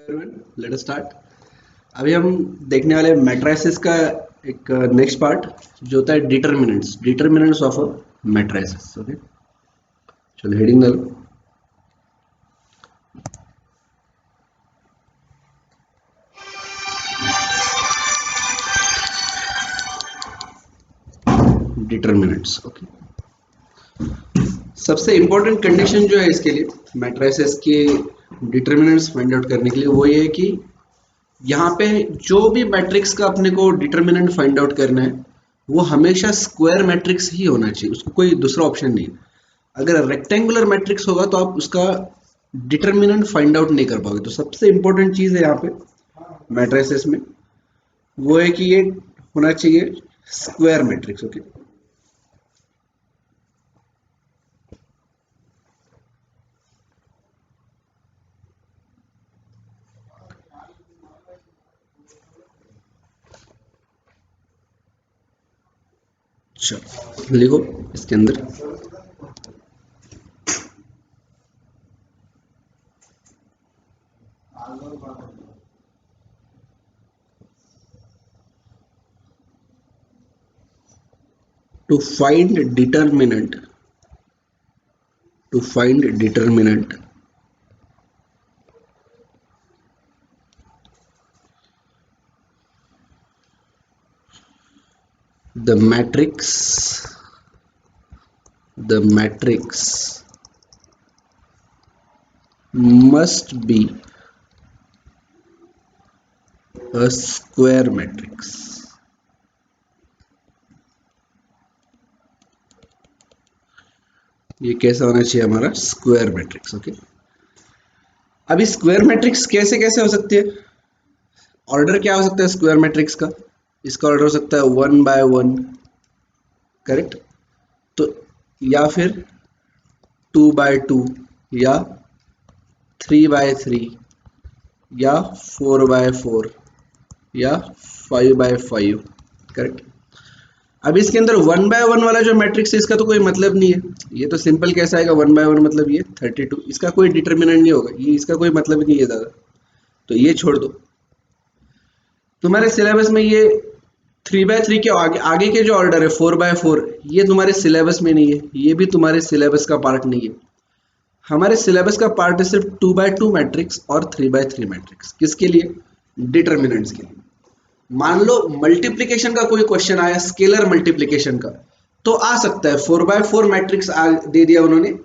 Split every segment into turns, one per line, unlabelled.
Everyone, let us start. अभी हम देखने वाले मैट्रिसेस का एक नेक्स्ट पार्ट जो होता है determinants of a matrices. Okay, चलो हेडिंग डालो। डिटरमिनेंट्स। ओके, सबसे इंपॉर्टेंट कंडीशन जो है इसके लिए मैट्रिसेस के डिटरमिनेंट्स फाइंड आउट करने के लिए वो ये है कि यहाँ पे जो भी मैट्रिक्स का अपने को डिटरमिनेंट फाइंड आउट करना है वो हमेशा स्क्वायर मैट्रिक्स ही होना चाहिए, उसको कोई दूसरा ऑप्शन नहीं है। अगर रेक्टेंगुलर मैट्रिक्स होगा तो आप उसका डिटरमिनेंट फाइंड आउट नहीं कर पाओगे। तो सबसे इंपॉर्टेंट चीज है यहाँ पे मैट्रिसेस में वो है कि ये होना चाहिए स्क्वायर मैट्रिक्स। ओके, चलो लिखो इसके अंदर to find determinant the matrix must be a square matrix। ये कैसा होना चाहिए हमारा स्क्वायर मैट्रिक्स। ओके, अभी स्क्वायर मैट्रिक्स कैसे कैसे हो सकती है, ऑर्डर क्या हो सकता है स्क्वायर मैट्रिक्स का? इसका ऑर्डर हो सकता है 1 by 1, करेक्ट? तो या फिर 2 by 2, या 3 by 3, या 4 by 4, या 5 by 5, करेक्ट? अब इसके अंदर 1 by 1 वाला जो मैट्रिक्स है इसका तो कोई मतलब नहीं है। ये तो सिंपल कैसा आएगा 1 by 1 मतलब ये 32, इसका कोई डिटरमिनेंट नहीं होगा, ये इसका कोई मतलब ही नहीं है दादा। तो ये छोड़ दो। तुम्हारे सिलेबस में ये 3 by 3 के आगे आगे के जो ऑर्डर है 4 by 4, ये तुम्हारे सिलेबस में नहीं है, ये भी तुम्हारे सिलेबस का पार्ट नहीं है। हमारे सिलेबस का पार्ट है सिर्फ 2 by 2 मैट्रिक्स और 3 by 3 मैट्रिक्स। किसके लिए? डिटरमिनेंट्स के लिए। मान लो मल्टीप्लिकेशन का कोई क्वेश्चन आया, स्केलर मल्टीप्लिकेशन का, तो आ सकता है 4 by 4 मैट्रिक्स दे दिया उन्होंने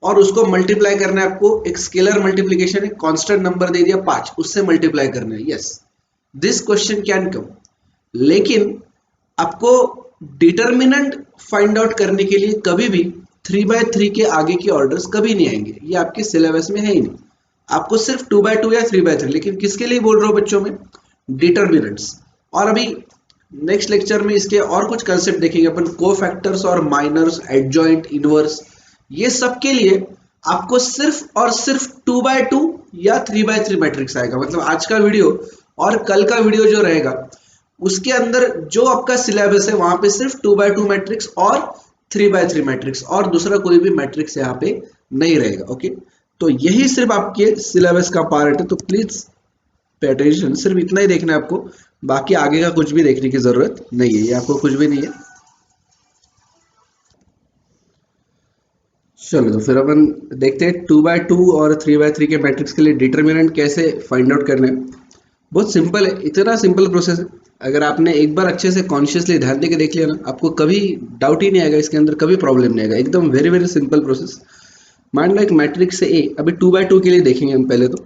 और उसको मल्टीप्लाई करना है आपको, एक स्केलर मल्टीप्लिकेशन है, कांस्टेंट नंबर दे दिया 5, उससे मल्टीप्लाई करना है। Yes, this question can come. लेकिन आपको डिटरमिनेंट फाइंड आउट करने के लिए कभी भी 3 by 3 के आगे के ऑर्डर्स कभी नहीं आएंगे, ये आपके सिलेबस में है ही नहीं। आपको सिर्फ 2 by 2 या 3 by 3, लेकिन किसके लिए बोल रहा हूँ बच्चों में? डिटरमिनेंट्स। और अभी नेक्स्ट लेक्चर में इसके और कुछ कंसेप्ट देखेंगे अपन, कोफैक्टर्स और माइनर्स, एडजॉइंट, इनवर्स, ये सब के लिए आपको सिर्फ और सिर्फ 2 by 2 या 3 by 3 मैट्रिक्स आएगा। मतलब आज का वीडियो और कल का वीडियो जो रहेगा उसके अंदर जो आपका सिलेबस है वहां पे सिर्फ 2 by 2 मैट्रिक्स और 3 by 3 मैट्रिक्स, और दूसरा कोई भी मैट्रिक्स यहाँ पे नहीं रहेगा। ओके, तो यही सिर्फ आपके सिलेबस का पार्ट है, तो प्लीज पे अटेंशन, सिर्फ इतना ही देखना है आपको, बाकी आगे का कुछ भी देखने की जरूरत नहीं है, ये आपको कुछ भी नहीं है। चलो तो फिर अपन देखते हैं 2 by 2 और 3 by 3 के मैट्रिक्स के लिए डिटरमिनेंट कैसे फाइंड आउट करना है। बहुत सिंपल है, इतना सिंपल प्रोसेस है। अगर आपने एक बार अच्छे से कॉन्शियसली ध्यान देके देख लिया ना, आपको कभी डाउट ही नहीं आएगा, इसके अंदर कभी प्रॉब्लम नहीं आएगा, एकदम वेरी वेरी सिंपल प्रोसेस। मान लो एक मैट्रिक्स है ए, अभी 2 by 2 के लिए देखेंगे हम पहले तो।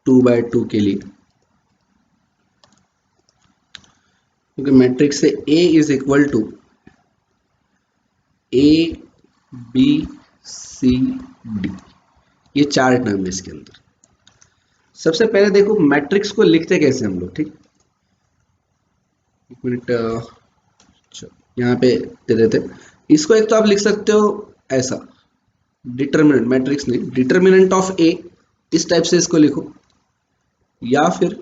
2 by 2 के लिए क्योंकि मैट्रिक्स से A is equal to A B C D, ये चार टर्म है इसके अंदर। सबसे पहले देखो मैट्रिक्स को लिखते कैसे हम लोग, ठीक? एक मिनट, यहाँ पे दे देते। इसको एक तो आप लिख सकते हो ऐसा, डिटरमिनेंट, मैट्रिक्स नहीं, डिटरमिनेंट ऑफ ए, इस टाइप से इसको लिखो, या फिर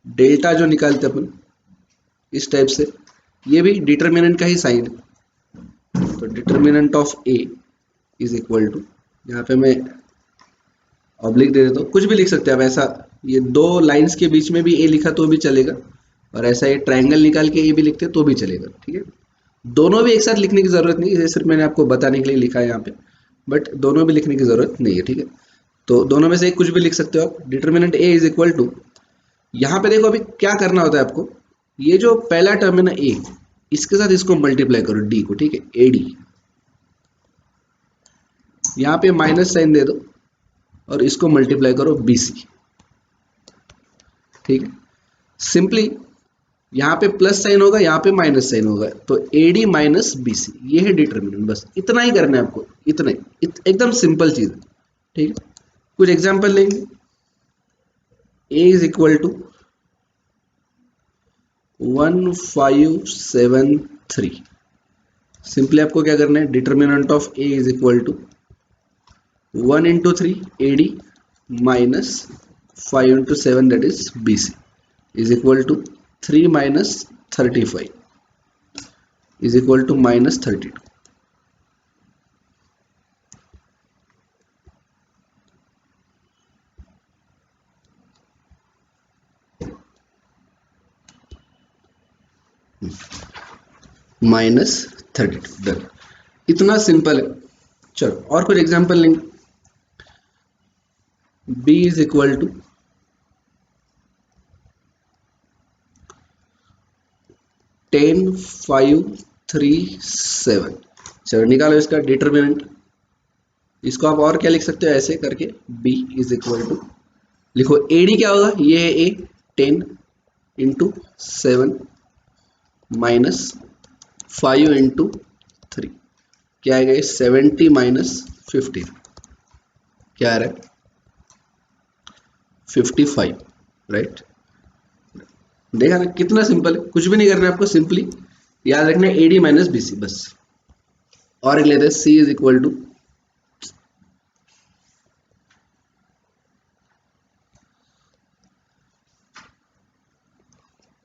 डेल्टा जो निकालते अपन इस टाइप से, ये भी डिटरमिनेंट का ही साइन है। तो determinant of A is equal to, यहाँ पे मैं ऑब्लिक दे देता हूँ, कुछ भी लिख सकते हैं आप ऐसा। ये दो लाइंस के बीच में भी ए लिखा तो भी चलेगा, और ऐसा ये ट्रायंगल निकाल के ए भी लिखते तो भी चलेगा, ठीक है। दोनों भी एक साथ लिखने की जरूरत नहीं है, सिर्फ मैंने आपको बताने के लिए लिखा है यहाँ पे, बट दोनों भी लिखने की जरूरत नहीं है, ठीक है। तो दोनों में से एक कुछ भी लिख सकते हो आप। Determinant A is equal to, यहाँ पे देखो अभी क्या करना होता है आपको, ये जो पहला टर्म है ना ए, इसके साथ इसको मल्टीप्लाई करो डी को, ठीक है, ए डी। यहाँ पे माइनस साइन दे दो और इसको मल्टीप्लाई करो बी सी, ठीक है। सिंपली यहाँ पे प्लस साइन होगा, यहाँ पे माइनस साइन होगा, तो A D minus B C, ये है डिटर्मिनेंट। बस इतना ही करना है आपको, इतना ही, एकदम सिंपल चीज है, ठीक है। कुछ एग्जांपल लेंगे। A is equal to 1573। Simply आपको क्या करना है, determinant of A is equal to 1 into 3 A D minus 5 into 7 that is B C is equal to 3 minus 35 is equal to minus 32। -32 done. इतना सिंपल है। चलो और कुछ एग्जांपल लेंगे। b is equal to 10 5 3 7। चलो निकालो इसका डिटर्मिनेंट। इसको आप और क्या लिख सकते हो ऐसे करके, b इज इक्वल टू, लिखो ए डी क्या होगा, ये है ए 10 इंटू 7 माइनस 5 इंटू 3, क्या आएगा ये 70 माइनस 15, क्या आ रहा है 55, राइट। देखा ना कितना सिंपल है, कुछ भी नहीं करना है आपको, सिंपली याद रखना है एडी माइनस बीसी बस। और एक लेते हैं सी इज इक्वल टू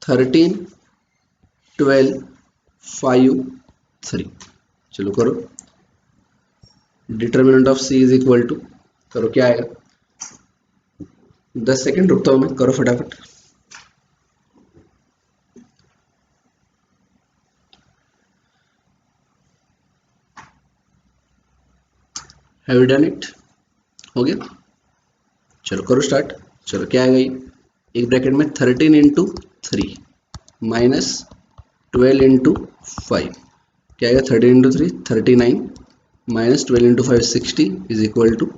13 12 5 3। चलो करो, determinant of C is equal to, करो क्या आएगा, 10 सेकेंड रुकता हूं मैं, करो फटाफट। हैव यू डन इट, हो गया। चलो करो स्टार्ट। चलो क्या आएगा ये, एक ब्रैकेट में 13 इंटू 3 माइनस 12 इंटू 5, क्या आएगा 13 into 3 39 minus 12 into 5 60 is equal to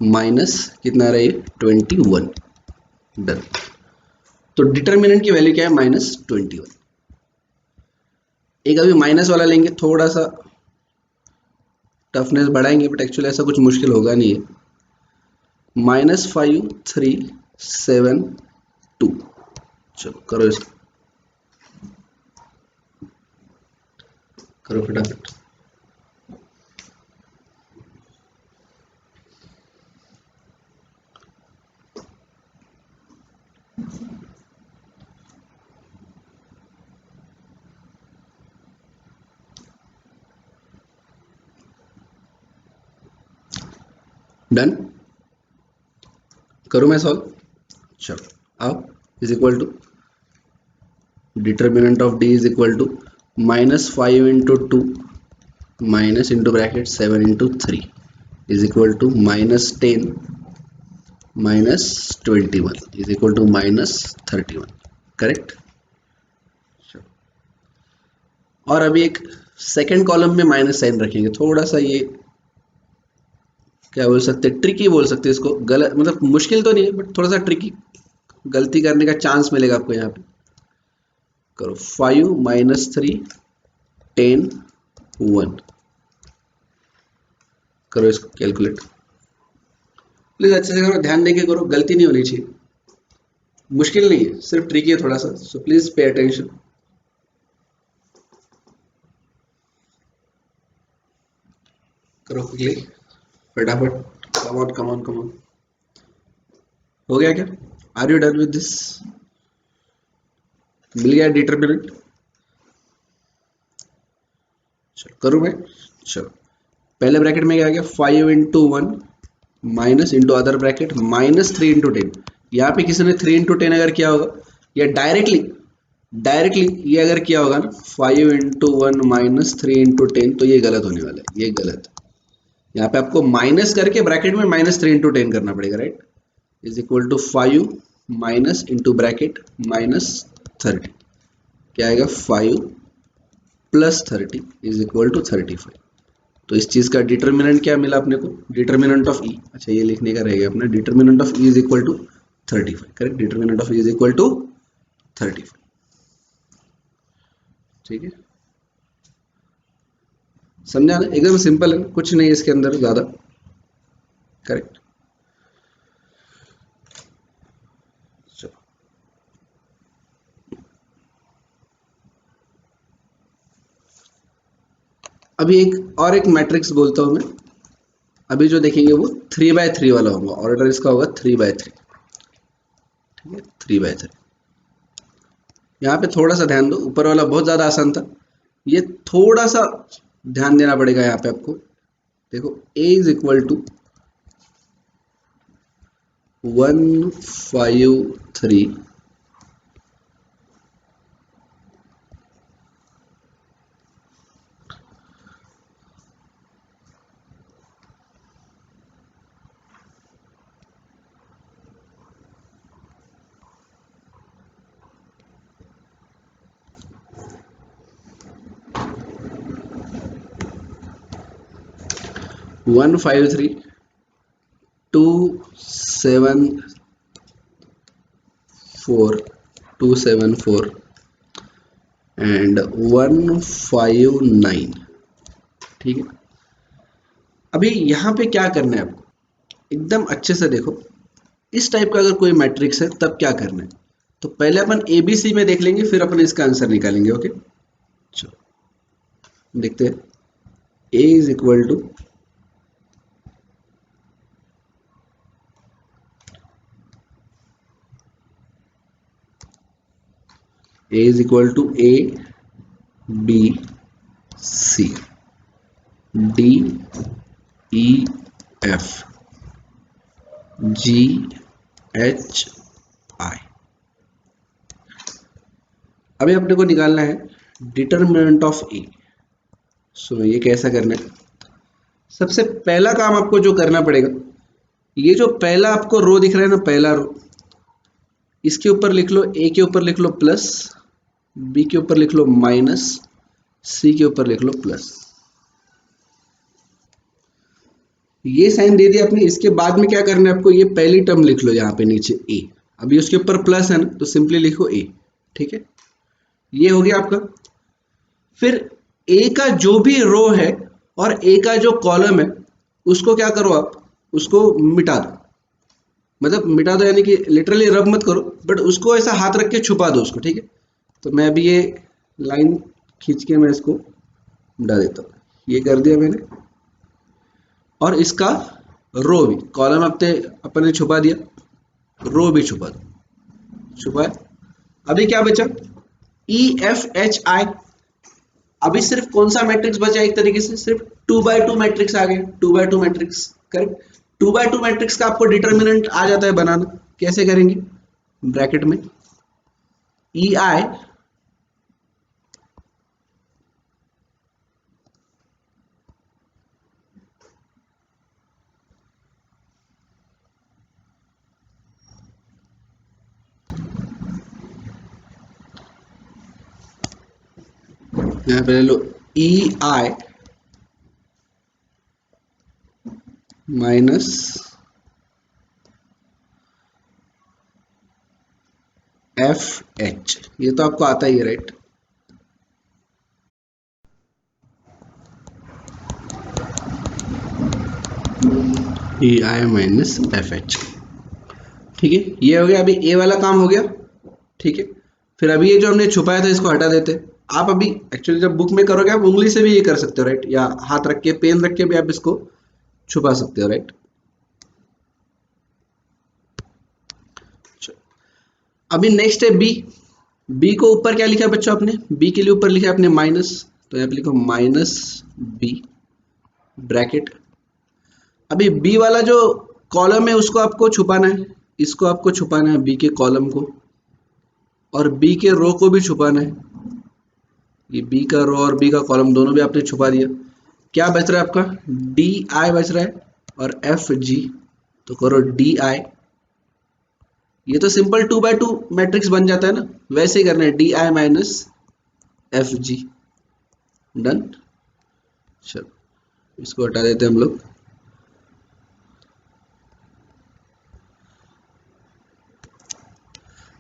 minus कितना आ रहा है ये 21। डन। तो डिटर्मिनेंट की वैल्यू क्या है -21। एक अभी माइनस वाला लेंगे, थोड़ा सा टफनेस बढ़ाएंगे, बट एक्चुअली ऐसा कुछ मुश्किल होगा नहीं है। -5372। चलो करो इसको, करो फटाफट। डन, करूँ मैं सॉल्व। चलो आओ, is equal to determinant of D is equal to -5 into 2 minus into bracket 7 into 3 is equal to -10 minus 21 is equal to -31, correct. और अभी एक सेकेंड कॉलम में माइनस साइन रखेंगे, थोड़ा सा ये क्या बोल सकते हैं, ट्रिकी बोल सकते हैं इसको, गलत मतलब मुश्किल तो नहीं है बट थोड़ा सा ट्रिकी, गलती करने का चांस मिलेगा आपको यहाँ पे। करो 5 माइनस 3 10 1, करो इसको कैलकुलेट। प्लीज अच्छे से करो, ध्यान देके करो, गलती नहीं होनी चाहिए, मुश्किल नहीं है, सिर्फ ट्रिकी है थोड़ा सा, सो प्लीज पे अटेंशन। करो क्लिक फटाफट, come on come on come on. हो गया क्या, are you done with this, मिल गया डिटर्मिनेंट। चलो करूँ मैं। चलो पहले ब्रैकेट में क्या आ गया 5 into 1 minus into other bracket -3 × 10। यहाँ पे किसी ने 3 × 10 अगर किया होगा, या डायरेक्टली डायरेक्टली ये अगर किया होगा ना 5 × 1 -3 × 10, तो ये गलत होने वाला है, ये गलत। यहाँ पे आपको माइनस करके ब्रैकेट में -3 × 10 करना पड़ेगा, right. Is equal to 5 minus into bracket -30, क्या आएगा 5 + 30 इज इक्वल टू 35। तो इस चीज का डिटर्मिनेंट क्या मिला अपने को, डिटर्मिनेंट ऑफ ई, अच्छा ये लिखने का रहेगा अपना, determinant of E is equal to 35, correct. Determinant of E is equal to 35, ठीक है। समझा ना, एकदम सिंपल है, कुछ नहीं इसके अंदर ज्यादा, करेक्ट। अभी एक मैट्रिक्स बोलता हूं मैं, अभी जो देखेंगे वो 3×3 वाला होगा, ऑर्डर इसका होगा 3×3, ठीक है 3×3। यहाँ पे थोड़ा सा ध्यान दो, ऊपर वाला बहुत ज्यादा आसान था, ये थोड़ा सा ध्यान देना पड़ेगा यहाँ पे आपको। देखो a is equal to 1 5 3 1 5 3 2 7 4 2 7 4 and 1 5 9, ठीक है। अभी यहाँ पे क्या करना है आपको, एकदम अच्छे से देखो, इस टाइप का अगर कोई मैट्रिक्स है तब क्या करना है, तो पहले अपन एबीसी में देख लेंगे, फिर अपन इसका आंसर निकालेंगे, ओके। चलो देखते हैं, a is equal to a b c d e f g h i। अभी अपने को निकालना है डिटर्मिनेंट ऑफ ए। सो ये कैसा करना है, सबसे पहला काम आपको जो करना पड़ेगा, ये जो पहला आपको रो दिख रहा है ना, पहला रो, इसके ऊपर लिख लो, ए के ऊपर लिख लो प्लस, बी के ऊपर लिख लो माइनस, सी के ऊपर लिख लो प्लस। ये साइन दे दिया आपने, इसके बाद में क्या करना है आपको, ये पहली टर्म लिख लो यहाँ पे नीचे ए, अभी उसके ऊपर प्लस है ना, तो सिंपली लिखो ए, ठीक है। ये हो गया आपका। फिर ए का जो भी रो है और ए का जो कॉलम है, उसको क्या करो आप, उसको मिटा दो, मतलब मिटा दो यानी कि लिटरली रब मत करो, बट उसको ऐसा हाथ रख के छुपा दो उसको, ठीक है। तो मैं अभी ये लाइन खींच के मैं इसको मिटा देता हूँ, ये कर दिया मैंने, और इसका रो भी, कॉलम अपन ने छुपा दिया, रो भी छुपा दो, छुपाए। अभी क्या बचा, ई एफ एच आई। अभी सिर्फ कौन सा मैट्रिक्स बचा, एक तरीके से सिर्फ 2×2 मैट्रिक्स आ गए, 2×2 मैट्रिक्स, करेक्ट। 2×2 मैट्रिक्स का आपको डिटर्मिनेंट आ जाता है बनाना, कैसे करेंगे, ब्रैकेट में ई आई यहाँ पे ले लो, ई आई माइनस एफ एच, ये तो आपको आता ही है, राइट। ई आई माइनस एफ एच, ठीक है, ये हो गया। अभी ए वाला काम हो गया, ठीक है। फिर अभी ये जो हमने छुपाया था इसको हटा देते। आप अभी एक्चुअली जब बुक में करोगे आप उंगली से भी ये कर सकते हो, राइट, या हाथ रख के पेन रख के भी आप इसको छुपा सकते हो, राइट। अभी नेक्स्ट है बी। बी को ऊपर क्या लिखा है बच्चों आपने, बी के लिए ऊपर लिखा है आपने माइनस, तो यहाँ पे लिखो माइनस बी ब्रैकेट। अभी बी वाला जो कॉलम है उसको आपको छुपाना है, इसको आपको छुपाना है बी के कॉलम को, और बी के रो को भी छुपाना है। ये बी का रो और बी का कॉलम दोनों भी आपने छुपा दिया। क्या बच रहा है आपका, डी आई बच रहा है और एफ जी। तो करो डी आई, ये तो सिंपल 2x2 मैट्रिक्स बन जाता है ना, वैसे ही करना है D I minus F G. Done. चलो इसको हटा देते हैं हम लोग।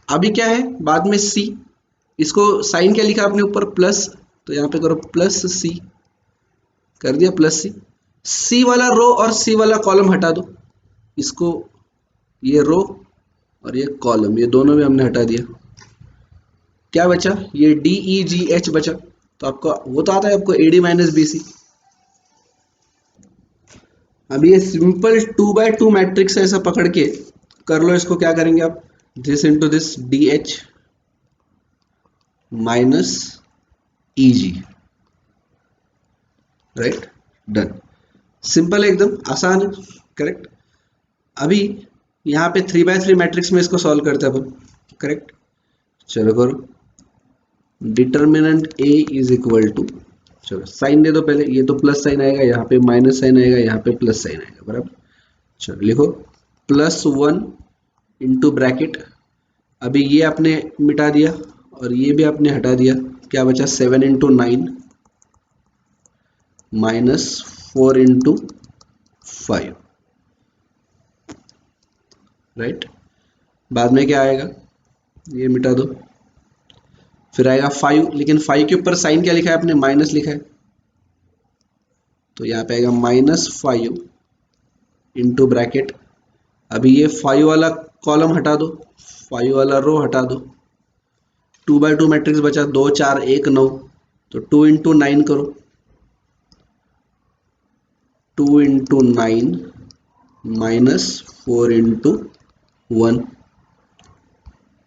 अभी क्या है बाद में सी, इसको साइन क्या लिखा आपने ऊपर प्लस, तो यहाँ पे करो प्लस सी, कर दिया प्लस सी। सी वाला रो और सी वाला कॉलम हटा दो, इसको, ये रो और ये कॉलम, ये दोनों भी हमने हटा दिया। क्या बचा, ये डी ई जी एच बचा, तो आपका वो तो आता है आपको एडी माइनस बी सी। अब ये सिंपल 2x2 मैट्रिक्स है, ऐसा पकड़ के कर लो इसको। क्या करेंगे आप, this into this D H minus E G, right. Done. Simple है, एकदम आसान है, करेक्ट। अभी यहाँ पे 3x3 मैट्रिक्स में इसको सॉल्व करते हैं अपन, करेक्ट। चलो करो, determinant A is equal to, चलो साइन दे दो पहले, ये तो प्लस साइन आएगा, यहाँ पे माइनस साइन आएगा, यहाँ पे प्लस साइन आएगा, बराबर। चलो लिखो +1 इंटू ब्रैकेट, अभी ये आपने मिटा दिया और ये भी आपने हटा दिया, क्या बचा 7 इंटू 9 माइनस 4 इंटू 5, राइट। बाद में क्या आएगा, ये मिटा दो, फिर आएगा 5, लेकिन 5 के ऊपर साइन क्या लिखा है आपने, माइनस लिखा है, तो यहाँ पे आएगा -5 इंटू ब्रैकेट। अभी ये 5 वाला कॉलम हटा दो, 5 वाला रो हटा दो, 2x2 मैट्रिक्स बचा, 2 4 1 9, तो 2 इंटू 9 करो, 2 इंटू 9 माइनस 4 इंटू 1,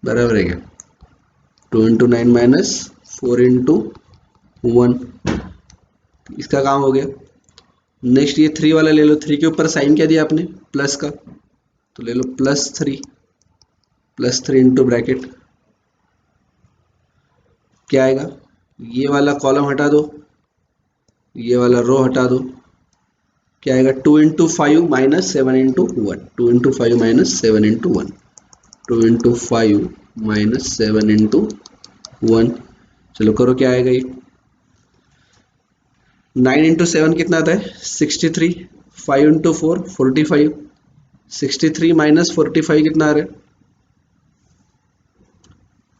बराबर है क्या, 2 इंटू 9 माइनस 4 इंटू 1, इसका काम हो गया। नेक्स्ट ये 3 वाला ले लो, 3 के ऊपर साइन क्या दिया आपने, प्लस का, तो ले लो +3 इंटू ब्रैकेट, क्या आएगा, ये वाला कॉलम हटा दो, ये वाला रो हटा दो, क्या आएगा 2 into 5 minus 7 into 1, 2 into 5 minus 7 into 1, 2 into 5 minus 7 into 1। चलो करो क्या आएगा, ये 9 इंटू 7 कितना आता है 63, 5 इंटू 4 45, 63 माइनस 45 कितना आ रहा है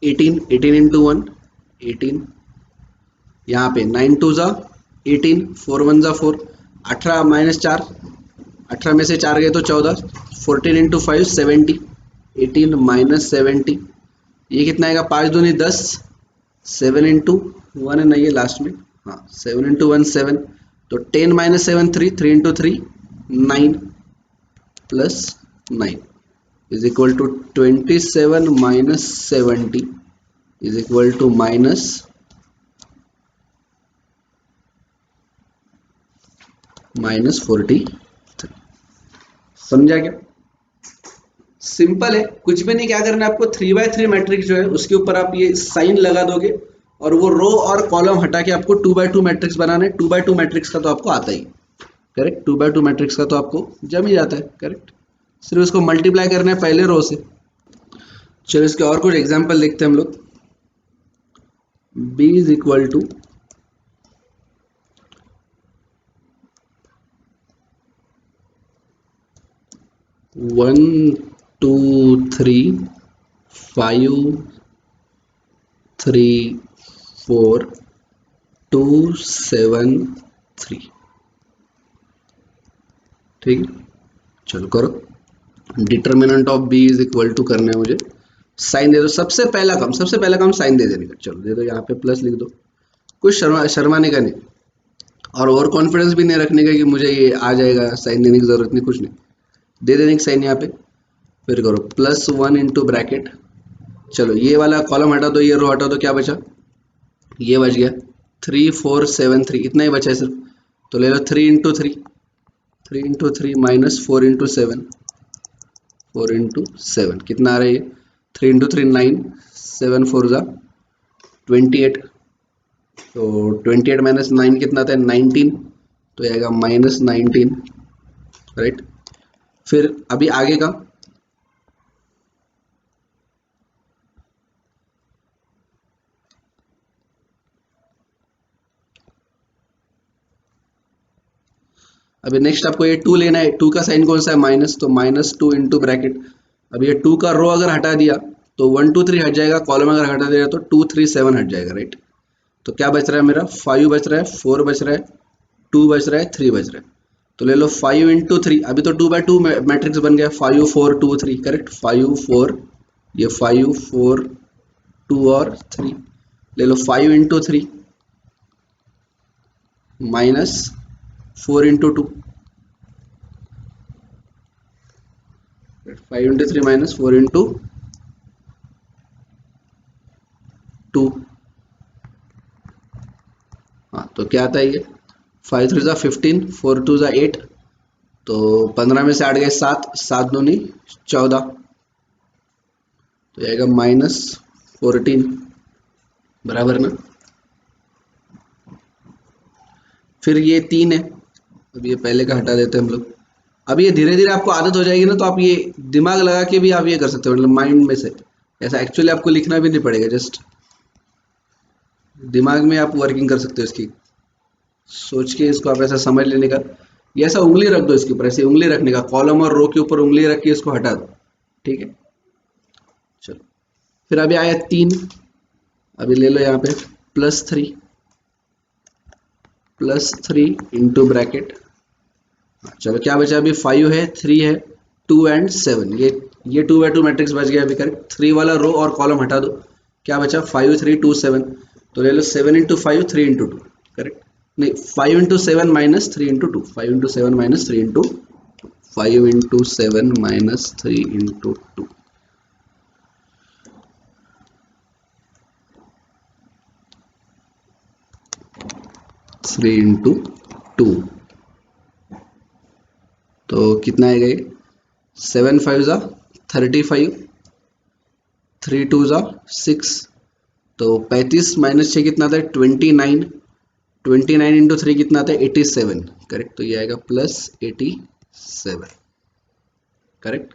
18, 18 इंटू 1 18, यहाँ पे 9 2 ज़ा 18, 4 1 ज़ा 4, 18 माइनस 4, 18 में से 4 गए तो 14, 14 इंटू 5 70, 18 माइनस 70, ये कितना आएगा 5 दूनी 10, 7 इंटू 1 है ना ये लास्ट में, हाँ 7 इंटू 1 7, तो 10 minus 7 3, 3 into 3 9 plus 9 is equal to 27 minus 70 is equal to -43। समझा क्या, सिंपल है, कुछ भी नहीं, क्या करना है आपको 3x3 मैट्रिक्स जो है उसके ऊपर आप ये साइन लगा दोगे और वो रो और कॉलम हटा के आपको 2x2 मैट्रिक्स बनाना है। 2x2 मैट्रिक्स का तो आपको आता ही, करेक्ट, 2x2 मैट्रिक्स का तो आपको जम ही जाता है, करेक्ट, सिर्फ उसको मल्टीप्लाई करना है पहले रो से। चलो इसके और कुछ एग्जाम्पल देखते हैं हम लोग। b इज इक्वल टू 1 2 3 5 3 4 2 7 3, ठीक है। चलो करो, determinant of b is equal to करना है मुझे, साइन दे दो, सबसे पहला काम साइन दे देने का, चलो दे दो, यहाँ पे प्लस लिख दो, कुछ शर्माने का नहीं, और ओवर कॉन्फिडेंस भी नहीं रखने का कि मुझे ये आ जाएगा, साइन देने की जरूरत नहीं, कुछ नहीं, दे देने की साइन यहाँ पे, फिर करो +1 इंटू ब्रैकेट, चलो ये वाला कॉलम हटा दो, ये रो हटा दो, क्या बचा, ये बच गया 3 4 7 3, इतना ही बचा है सिर्फ, तो ले लो 3 इंटू 3 माइनस 4 इंटू 7, 4 into 7 कितना आ रहा है ये? 3 into 3 9, 7 4 = 28। तो 28 माइनस 9 कितना आता है? 19। तो आएगा -19, राइट। फिर अभी आगे का, अभी नेक्स्ट आपको ये 2 लेना है। 2 का साइन कौन सा है? माइनस, तो -2 इंटू ब्रैकेट। अब ये 2 का रो अगर हटा दिया तो 1 2 3 हट जाएगा, कॉलम अगर हटा दिया तो 2 3 7 हट जाएगा, राइट। तो क्या बच रहा है मेरा? 5 बच रहा है, 4 बच रहा है, 2 बच रहा है, 3 बच रहा है। तो ले लो 5 इंटू 3, अभी तो 2/2 मैट्रिक्स बन गया। 5 4 2 3, करेक्ट। 5 4, ये 5 4 2 और 3। ले लो 5 into 3 minus 4 into 2, 5 into 3 minus 4 into 2। हाँ, तो क्या आता है ये? 5 3 ज़ा 15, 4 2 ज़ा 8। तो 15 में से 8 गए 7, 7 दूनी 14। तो ये आएगा -14, बराबर ना। फिर ये 3 है, अब ये पहले का हटा देते हैं हम लोग। अब ये धीरे धीरे आपको आदत हो जाएगी ना, तो आप ये दिमाग लगा के भी आप ये कर सकते हो, मतलब माइंड में से। ऐसा एक्चुअली आपको लिखना भी नहीं पड़ेगा, जस्ट दिमाग में आप वर्किंग कर सकते हो इसकी। सोच के इसको आप ऐसा समझ लेने का, ये ऐसा उंगली रख दो इसके ऊपर, ऐसे उंगली रखने का, कॉलम और रो के ऊपर उंगली रख के इसको हटा दो, ठीक है। चलो, फिर अभी आया 3। अभी ले लो यहाँ पे +3 इंटू ब्रैकेट। चलो क्या बचा? अभी 5 है, 3 है, 2 एंड 7। ये 2/2 मैट्रिक्स बच गया अभी, करेक्ट। 3 वाला रो और कॉलम हटा दो, क्या बचा? 5 3 2 7। तो ले लो 7 इंटू 5 3 इंटू 2, करेक्ट। नहीं, 5 into 7 minus 3 into 2, 5 into 7 minus 3 into 5 into 7 minus 3 into 2। 3 into 2, तो कितना आएगा ये? 7 5 ज़ा 35, 3 2 ज़ा 6। तो 35 माइनस 6 कितना आता है? 29। 29 इंटू 3 कितना आता है? 87, करेक्ट। तो ये आएगा +87, करेक्ट।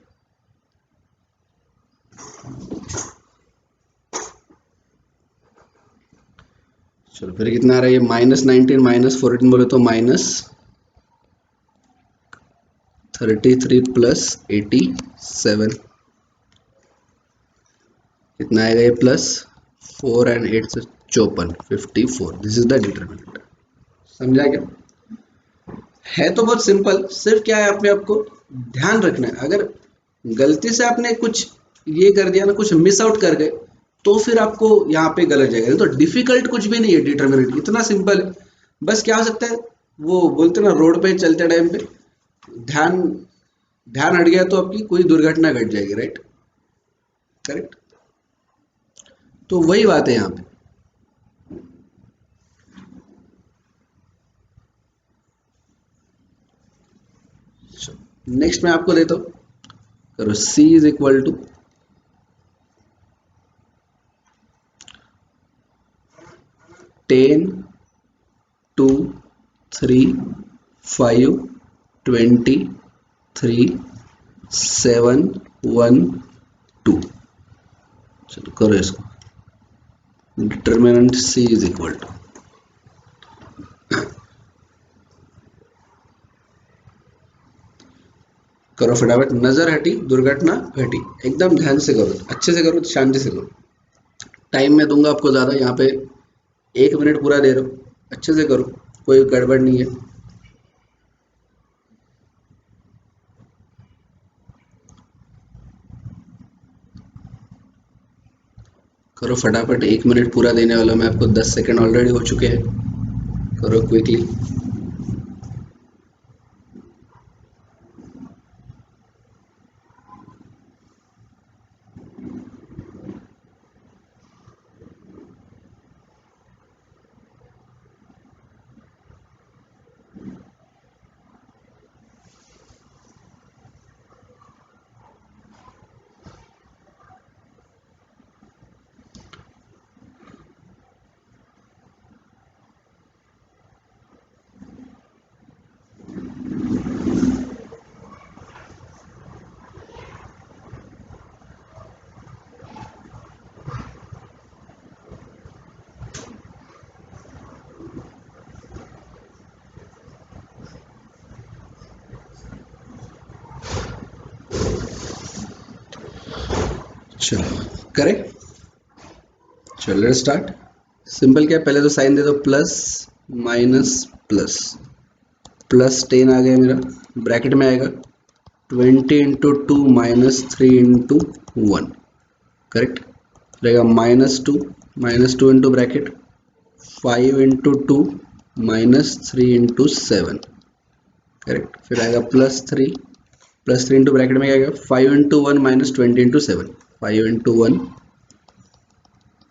चलो, फिर कितना आ रहा है ये? -19 -14 बोले तो -33 +87, कितना आएगा ये? +4 एंड 8 से 54, 54। This is the determinant. समझा क्या? है तो बहुत सिंपल, सिर्फ क्या है, अपने आपको ध्यान रखना है। अगर गलती से आपने कुछ ये कर दिया ना, कुछ मिस आउट कर गए, तो फिर आपको यहाँ पे गलत जाएगा। तो डिफिकल्ट कुछ भी नहीं है, डिटरमिनेंट इतना सिंपल है। बस क्या हो सकता है, वो बोलते ना, रोड पे चलते टाइम पे ध्यान ध्यान हट गया तो आपकी कोई दुर्घटना घट जाएगी, राइट, करेक्ट। तो वही बात है यहाँ पे। नेक्स्ट मैं आपको देता हूँ, करो C इज इक्वल टू 10 2 3 5 20 3 7 1 2। चलो करो इसको। Determinant C is equal to, करो फटाफट। नजर हटी दुर्घटना घटी। एकदम ध्यान से करो, अच्छे से करो, शांति से करो। टाइम मैं दूंगा आपको ज़्यादा, यहाँ पे 1 मिनट पूरा दे रहा हूँ। अच्छे से करो, कोई गड़बड़ नहीं है। करो फटाफट, 1 मिनट पूरा देने वाला मैं आपको। 10 सेकेंड ऑलरेडी हो चुके हैं, करो क्विकली। चलो करें, चलो लेट्स स्टार्ट। सिंपल क्या है, पहले तो साइन दे दो, प्लस माइनस प्लस, प्लस 10 आ गया मेरा, ब्रैकेट में आएगा 20 × 2 -3 × 1, करेक्ट रहेगा -2 इंटू ब्रैकेट 5 × 2 -3 × 7, करेक्ट, फिर आएगा +3 इंटू ब्रैकेट में क्या आएगा 5 × 1 -20 × 7, 5 × 1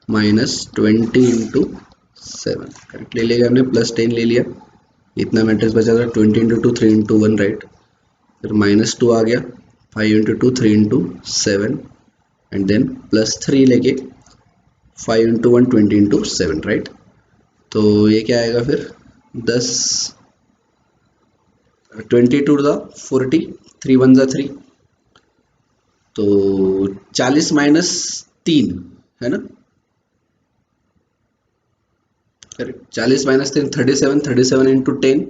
-20 × 7, करेक्ट ले लिया हमने, +10 ले लिया, इतना मैट्रिक्स बचा था 20 × 2 3 × 1, राइट, फिर -2 आ गया, 5 × 2 3 × 7, एंड देन +3 लेके 5 × 1 20 × 7, राइट। तो ये क्या आएगा फिर 10 22 × 40, 3 × 1 = 3, तो 40 - 3 है ना, करेक्ट, 40 - 3 37, 37 × 10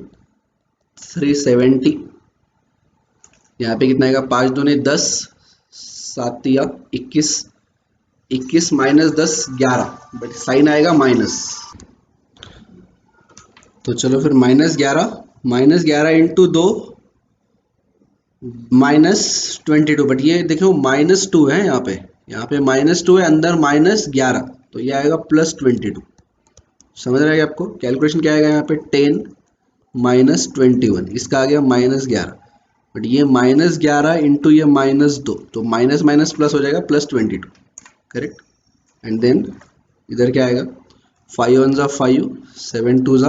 370, यहाँ पे कितना आएगा 5 दूनी 10, 7 या 21, 21 - 10 11, बट साइन आएगा माइनस, तो चलो फिर -11 इंटू 2 -22, बट ये देखो -2 है यहाँ पे, -2 है, अंदर -11, तो ये आएगा +22, समझ रहा है आपको कैलकुलेशन क्या आएगा यहाँ पे 10 - 21, इसका आ गया -11, बट ये -11 इंटू ये -2, तो माइनस माइनस प्लस हो जाएगा +22, करेक्ट, एंड देन इधर क्या आएगा 5 × 1 = 5, 7 × 2 =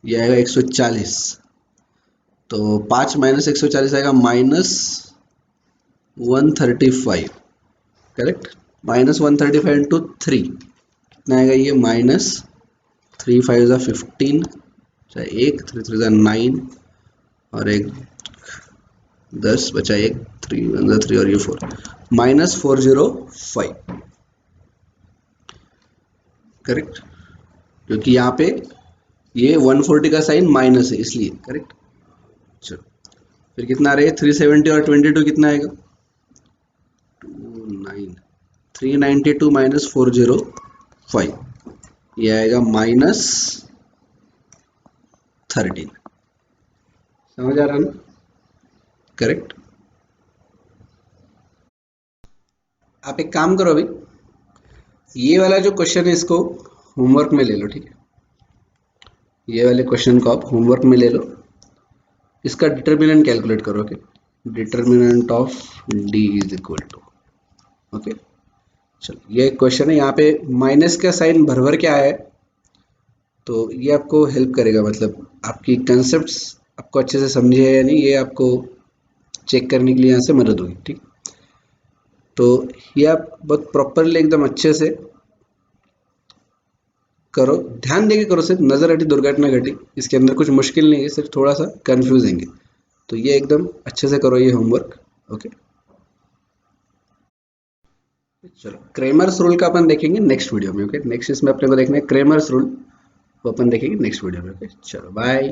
ये आएगा 140, तो 5 - 140 आएगा -135, करेक्ट, -135 इंटू 3 कितना आएगा ये -3 5 = 15, अच्छा 1 3 3 = 9, और एक 10 बचा, एक 3 1 = 3 और ये 4, -405, करेक्ट, क्योंकि यहाँ पे ये 140 का साइन माइनस है इसलिए, करेक्ट। चलो फिर कितना रहे 370 और 22 कितना आएगा 29, 392 - 405, ये आएगा -13, समझ आ रहा है ना, करेक्ट। आप एक काम करो, अभी ये वाला जो क्वेश्चन है इसको होमवर्क में ले लो, ठीक है, ये वाले क्वेश्चन को आप होमवर्क में ले लो, इसका डिटर्मिनेंट कैलकुलेट करो, okay, determinant of D is equal to, okay. चलो ये क्वेश्चन है, यहाँ पे माइनस का साइन भर भर के आया है, तो ये आपको हेल्प करेगा, मतलब आपकी कंसेप्ट्स आपको अच्छे से समझे है या नहीं, ये आपको चेक करने के लिए यहाँ से मदद होगी, ठीक। तो ये आप बहुत प्रॉपरली एकदम अच्छे से करो, ध्यान देके करो, सिर्फ नजर हटी दुर्घटना घटी, इसके अंदर कुछ मुश्किल नहीं है, सिर्फ थोड़ा सा कंफ्यूजिंग है, तो ये एकदम अच्छे से करो ये होमवर्क, ओके। चलो क्रेमर्स रूल का अपन देखेंगे नेक्स्ट वीडियो में, ओके, नेक्स्ट इसमें अपने को देखना है क्रेमर्स रूल, वो अपन देखेंगे नेक्स्ट वीडियो में, ओके, चलो बाय।